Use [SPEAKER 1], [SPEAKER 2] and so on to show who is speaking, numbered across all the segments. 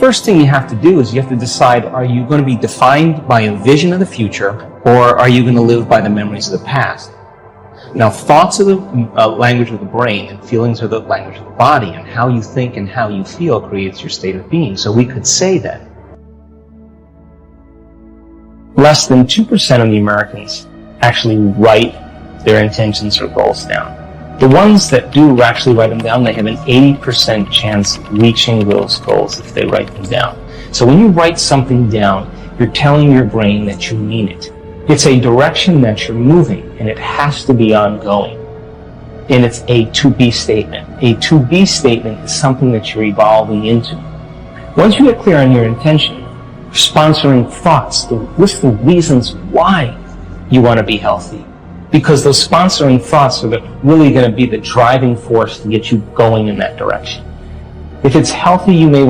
[SPEAKER 1] first thing you have to do is you have to decide, are you going to be defined by a vision of the future, or are you going to live by the memories of the past? Now, thoughts are the language of the brain, and feelings are the language of the body, and how you think and how you feel creates your state of being. So we could say that less than 2% of the Americans actually write their intentions or goals down. The ones that do actually write them down, they have an 80% chance of reaching those goals if they write them down. So when you write something down, you're telling your brain that you mean it. It's a direction that you're moving, and it has to be ongoing. And it's a to-be statement. A to-be statement is something that you're evolving into. Once you get clear on your intention, sponsoring thoughts, the list of reasons why you want to be healthy. Because those sponsoring thoughts are really going to be the driving force to get you going in that direction. If it's healthy, you may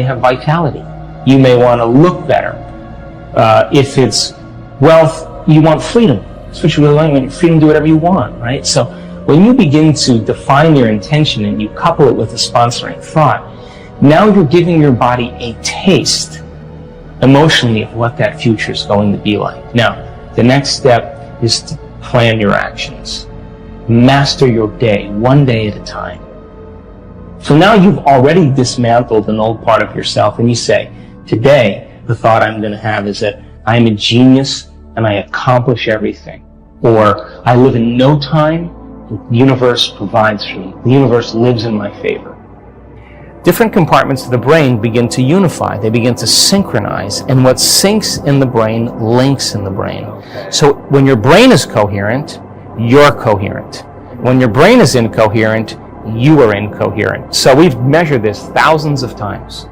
[SPEAKER 1] have vitality. You may want to look better. If it's wealth, you want freedom. That's what you really want. You want freedom to do whatever you want, right? So when you begin to define your intention and you couple it with a sponsoring thought, now you're giving your body a taste emotionally of what that future is going to be like. Now, the next step is to plan your actions. Master your day, one day at a time. So now you've already dismantled an old part of yourself, and you say, today, the thought I'm going to have is that I'm a genius and I accomplish everything. Or I live in no time, the universe provides for me. The universe lives in my favor. Different compartments of the brain begin to unify. They begin to synchronize. And what syncs in the brain links in the brain. So when your brain is coherent, you're coherent. When your brain is incoherent, you are incoherent. So we've measured this thousands of times.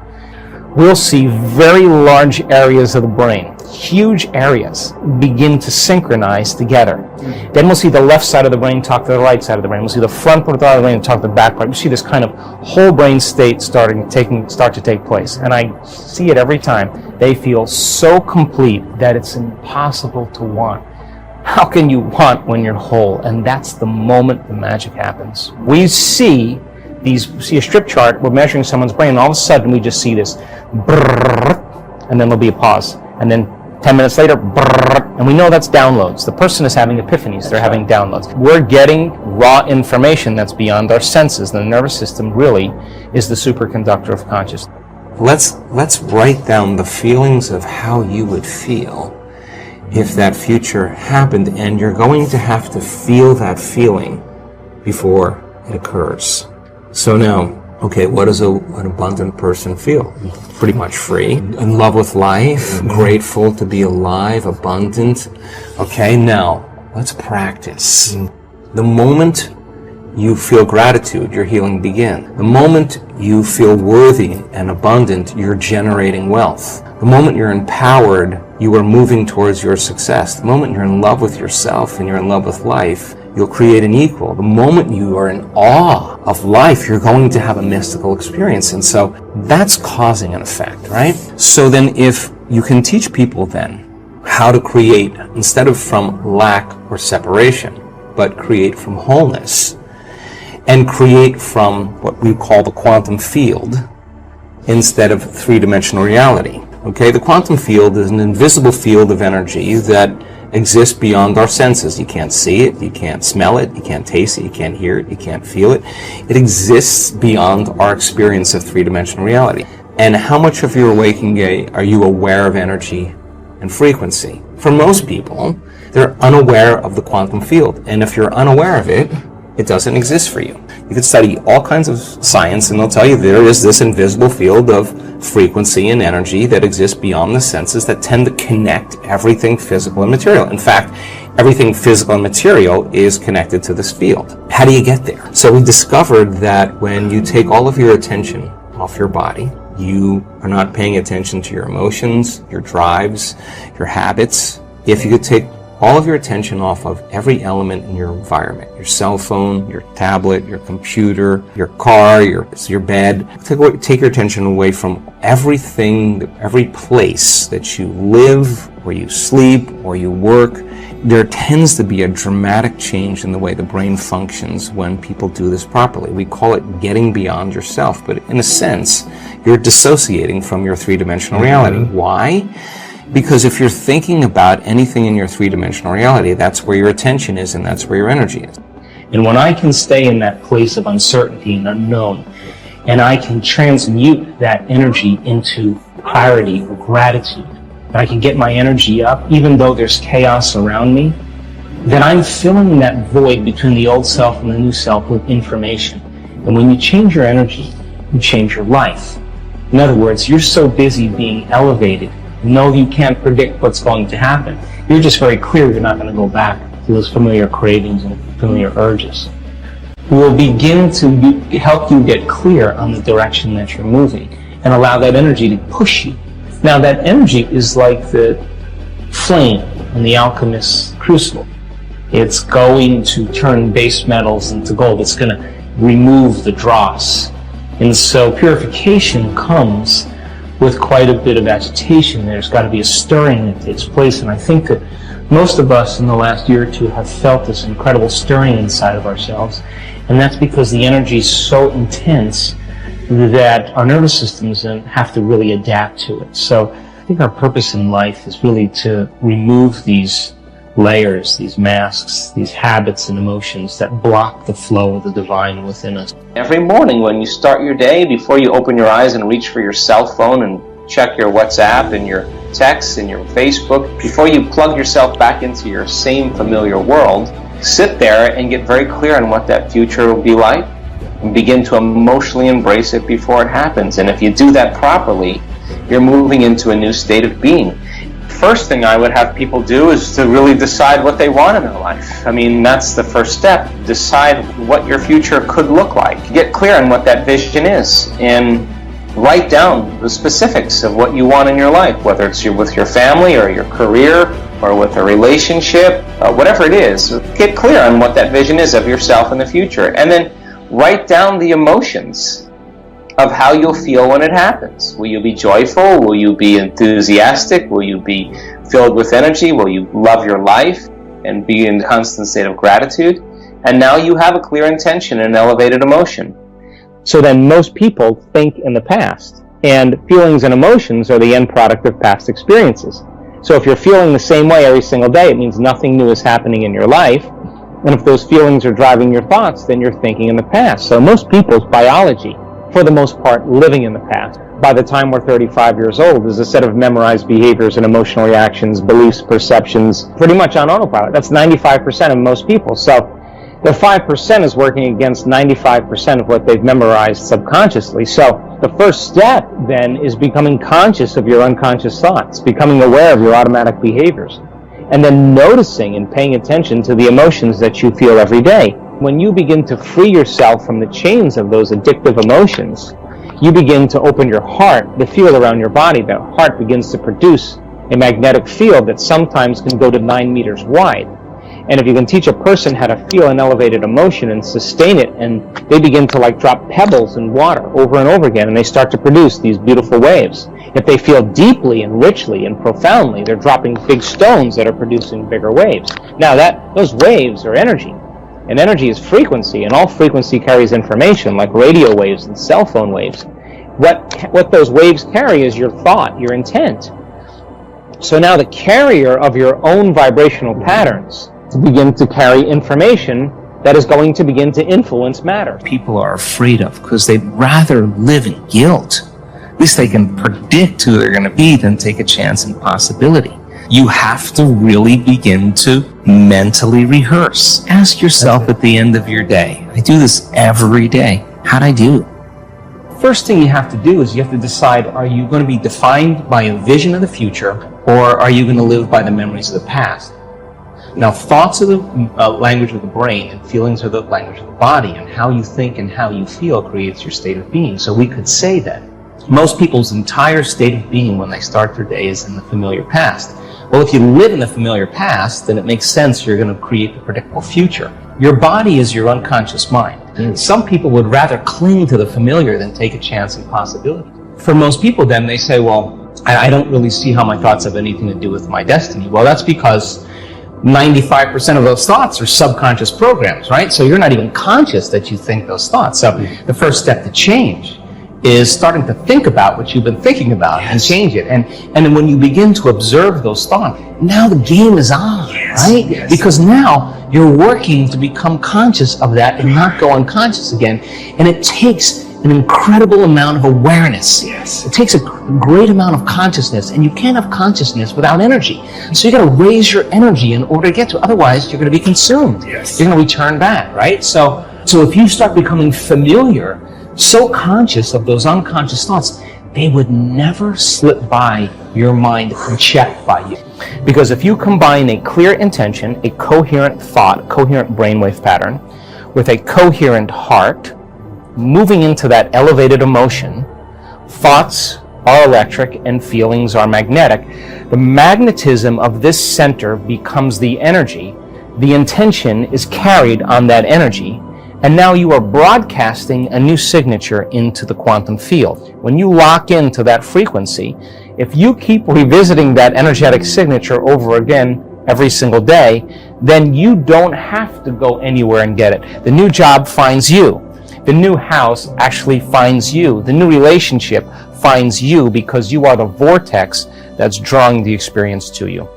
[SPEAKER 1] We'll see very large areas of the brain, huge areas, begin to synchronize together. Then we'll see the left side of the brain talk to the right side of the brain. We'll see the front part of the brain talk to the back part. We see this kind of whole brain state start to take place. And I see it every time. They feel so complete that it's impossible to want. How can you want when you're whole? And that's the moment the magic happens. We see a strip chart, we're measuring someone's brain, and all of a sudden we just see this brrrr, and then there'll be a pause. And then 10 minutes later, brrrr, and we know that's downloads. The person is having epiphanies, they're having downloads. We're getting raw information that's beyond our senses. The nervous system really is the superconductor of consciousness.
[SPEAKER 2] Let's write down the feelings of how you would feel if that future happened, and you're going to have to feel that feeling before it occurs. So now, okay, what does an abundant person feel? Pretty much free, in love with life, grateful to be alive, abundant. Okay, now, let's practice. The moment you feel gratitude, your healing begins. The moment you feel worthy and abundant, you're generating wealth. The moment you're empowered, you are moving towards your success. The moment you're in love with yourself and you're in love with life, you'll create an equal. The moment you are in awe of life, you're going to have a mystical experience. And so that's causing an effect, right? So then if you can teach people then how to create, instead of from lack or separation, but create from wholeness, and create from what we call the quantum field instead of three-dimensional reality. Okay, the quantum field is an invisible field of energy that exists beyond our senses. You can't see it, you can't smell it, you can't taste it, you can't hear it, you can't feel it. It exists beyond our experience of three-dimensional reality. And how much of your waking day are you aware of energy and frequency? For most people, they're unaware of the quantum field. And if you're unaware of it, it doesn't exist for you. You could study all kinds of science and they'll tell you there is this invisible field of frequency and energy that exists beyond the senses that tend to connect everything physical and material. In fact, everything physical and material is connected to this field. How do you get there? So we discovered that when you take all of your attention off your body, you are not paying attention to your emotions, your drives, your habits. If you could take all of your attention off of every element in your environment, your cell phone, your tablet, your computer, your car, your bed. Take your attention away from everything, every place that you live, where you sleep, where you work, there tends to be a dramatic change in the way the brain functions when people do this properly. We call it getting beyond yourself, but in a sense, you're dissociating from your three-dimensional reality. Why? Because if you're thinking about anything in your three-dimensional reality, that's where your attention is and that's where your energy is.
[SPEAKER 1] And when I can stay in that place of uncertainty and unknown, and I can transmute that energy into clarity or gratitude, and I can get my energy up even though there's chaos around me, then I'm filling that void between the old self and the new self with information. And when you change your energy, you change your life. In other words, you're so busy being elevated, you can't predict what's going to happen. You're just very clear you're not going to go back to those familiar cravings and familiar urges. We'll begin to help you get clear on the direction that you're moving and allow that energy to push you. Now that energy is like the flame in the alchemist's crucible. It's going to turn base metals into gold. It's going to remove the dross. And so purification comes with quite a bit of agitation. There's got to be a stirring that takes place, and I think that most of us in the last year or two have felt this incredible stirring inside of ourselves, and that's because the energy is so intense that our nervous systems have to really adapt to it. So I think our purpose in life is really to remove these layers, these masks, these habits and emotions that block the flow of the divine within us.
[SPEAKER 3] Every morning when you start your day, before you open your eyes and reach for your cell phone and check your WhatsApp and your texts and your Facebook, before you plug yourself back into your same familiar world, sit there and get very clear on what that future will be like and begin to emotionally embrace it before it happens. And if you do that properly, you're moving into a new state of being. First thing I would have people do is to really decide what they want in their life. I mean, that's the first step. Decide what your future could look like. Get clear on what that vision is and write down the specifics of what you want in your life, whether it's with your family or your career or with a relationship, whatever it is. Get clear on what that vision is of yourself in the future, and then write down the emotions of how you'll feel when it happens. Will you be joyful? Will you be enthusiastic? Will you be filled with energy? Will you love your life and be in a constant state of gratitude? And now you have a clear intention and elevated emotion.
[SPEAKER 1] So then most people think in the past, and feelings and emotions are the end product of past experiences. So if you're feeling the same way every single day, it means nothing new is happening in your life. And if those feelings are driving your thoughts, then you're thinking in the past. So most people's biology, for the most part, living in the past. By the time we're 35 years old, is a set of memorized behaviors and emotional reactions, beliefs, perceptions, pretty much on autopilot. That's 95% of most people. So the 5% is working against 95% of what they've memorized subconsciously. So the first step then is becoming conscious of your unconscious thoughts, becoming aware of your automatic behaviors, and then noticing and paying attention to the emotions that you feel every day. When you begin to free yourself from the chains of those addictive emotions, you begin to open your heart, the field around your body. The heart begins to produce a magnetic field that sometimes can go to 9 meters wide. And if you can teach a person how to feel an elevated emotion and sustain it, and they begin to drop pebbles in water over and over again, and they start to produce these beautiful waves. If they feel deeply and richly and profoundly, they're dropping big stones that are producing bigger waves. Now those waves are energy. And energy is frequency, and all frequency carries information, like radio waves and cell phone waves. What those waves carry is your thought, your intent. So now the carrier of your own vibrational patterns to begin to carry information that is going to begin to influence matter.
[SPEAKER 2] People are afraid of because they'd rather live in guilt. At least they can predict who they're going to be than take a chance in possibility. You have to really begin to mentally rehearse. Ask yourself at the end of your day, I do this every day, how'd I do?
[SPEAKER 1] First thing you have to do is you have to decide, are you going to be defined by a vision of the future, or are you going to live by the memories of the past? Now, thoughts are the language of the brain, and feelings are the language of the body, and how you think and how you feel creates your state of being. So we could say that most people's entire state of being when they start their day is in the familiar past. Well, if you live in the familiar past, then it makes sense you're going to create the predictable future. Your body is your unconscious mind. Some people would rather cling to the familiar than take a chance in possibility. For most people, then, they say, well, I don't really see how my thoughts have anything to do with my destiny. Well, that's because 95% of those thoughts are subconscious programs, right? So you're not even conscious that you think those thoughts. So the first step to change is starting to think about what you've been thinking about and change it. And then when you begin to observe those thoughts, now the game is on, right? Yes. Because now you're working to become conscious of that and not go unconscious again. And it takes an incredible amount of awareness. Yes. It takes a great amount of consciousness, and you can't have consciousness without energy. So you got to raise your energy in order to get to it. Otherwise, you're going to be consumed. Yes. You're going to return back, right? So if you start becoming familiar, so conscious of those unconscious thoughts, they would never slip by your mind unchecked by you. Because if you combine a clear intention, a coherent thought, coherent brainwave pattern, with a coherent heart, moving into that elevated emotion, thoughts are electric and feelings are magnetic. The magnetism of this center becomes the energy. The intention is carried on that energy. And now you are broadcasting a new signature into the quantum field. When you lock into that frequency, if you keep revisiting that energetic signature over again every single day, then you don't have to go anywhere and get it. The new job finds you. The new house actually finds you. The new relationship finds you because you are the vortex that's drawing the experience to you.